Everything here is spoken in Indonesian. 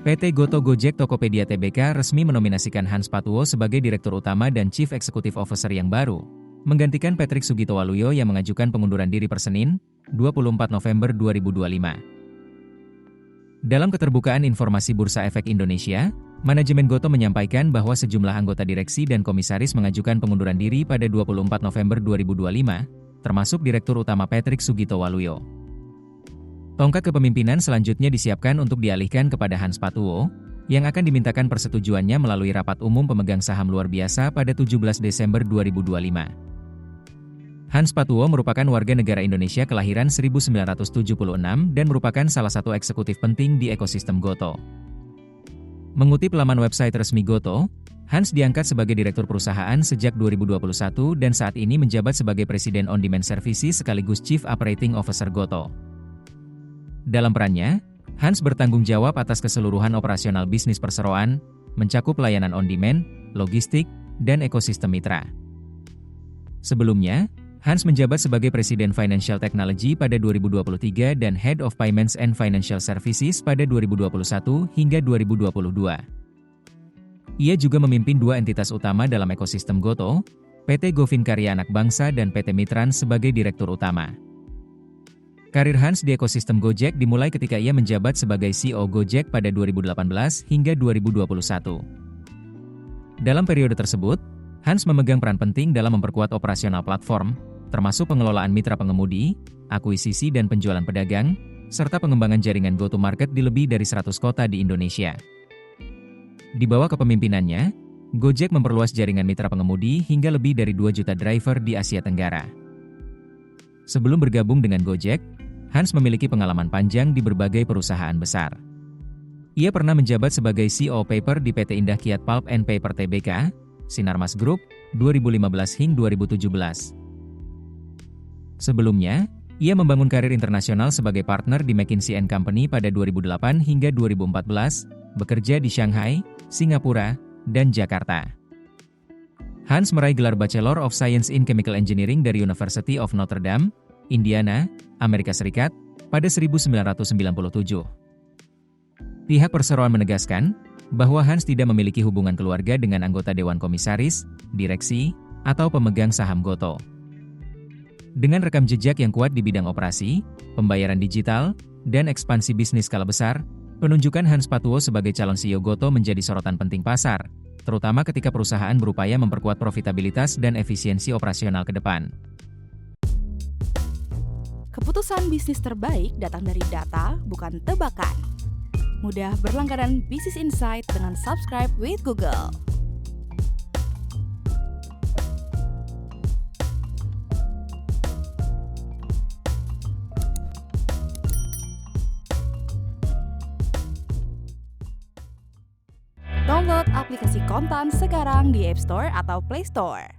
PT Goto Gojek Tokopedia Tbk resmi menominasikan Hans Patuwo sebagai Direktur Utama dan Chief Executive Officer yang baru, menggantikan Patrick Sugitowaluyo yang mengajukan pengunduran diri per Senin, 24 November 2025. Dalam keterbukaan informasi Bursa Efek Indonesia, manajemen Goto menyampaikan bahwa sejumlah anggota direksi dan komisaris mengajukan pengunduran diri pada 24 November 2025, termasuk Direktur Utama Patrick Sugitowaluyo. Tongkat kepemimpinan selanjutnya disiapkan untuk dialihkan kepada Hans Patuwo, yang akan dimintakan persetujuannya melalui rapat umum pemegang saham luar biasa pada 17 Desember 2025. Hans Patuwo merupakan warga negara Indonesia kelahiran 1976 dan merupakan salah satu eksekutif penting di ekosistem Goto. Mengutip laman website resmi Goto, Hans diangkat sebagai direktur perusahaan sejak 2021 dan saat ini menjabat sebagai Presiden On-Demand Services sekaligus Chief Operating Officer Goto. Dalam perannya, Hans bertanggung jawab atas keseluruhan operasional bisnis perseroan, mencakup layanan on-demand, logistik, dan ekosistem mitra. Sebelumnya, Hans menjabat sebagai Presiden Financial Technology pada 2023 dan Head of Payments and Financial Services pada 2021 hingga 2022. Ia juga memimpin dua entitas utama dalam ekosistem Goto, PT Govin Karya Anak Bangsa dan PT Mitrans sebagai Direktur Utama. Karir Hans di ekosistem Gojek dimulai ketika ia menjabat sebagai CEO Gojek pada 2018 hingga 2021. Dalam periode tersebut, Hans memegang peran penting dalam memperkuat operasional platform, termasuk pengelolaan mitra pengemudi, akuisisi dan penjualan pedagang, serta pengembangan jaringan go-to-market di lebih dari 100 kota di Indonesia. Di bawah kepemimpinannya, Gojek memperluas jaringan mitra pengemudi hingga lebih dari 2 juta driver di Asia Tenggara. Sebelum bergabung dengan Gojek, Hans memiliki pengalaman panjang di berbagai perusahaan besar. Ia pernah menjabat sebagai CEO Paper di PT Indah Kiat Pulp and Paper Tbk, Sinarmas Group, 2015 hingga 2017. Sebelumnya, ia membangun karir internasional sebagai partner di McKinsey & Company pada 2008 hingga 2014, bekerja di Shanghai, Singapura, dan Jakarta. Hans meraih gelar Bachelor of Science in Chemical Engineering dari University of Notre Dame, Indiana, Amerika Serikat, pada 1997. Pihak perseroan menegaskan bahwa Hans tidak memiliki hubungan keluarga dengan anggota Dewan Komisaris, Direksi, atau pemegang saham Goto. Dengan rekam jejak yang kuat di bidang operasi, pembayaran digital, dan ekspansi bisnis skala besar, penunjukan Hans Patuwo sebagai calon CEO Goto menjadi sorotan penting pasar, terutama ketika perusahaan berupaya memperkuat profitabilitas dan efisiensi operasional ke depan. Keputusan bisnis terbaik datang dari data, bukan tebakan. Mudah berlangganan Business Insight dengan subscribe with Google. Download aplikasi Kontan sekarang di App Store atau Play Store.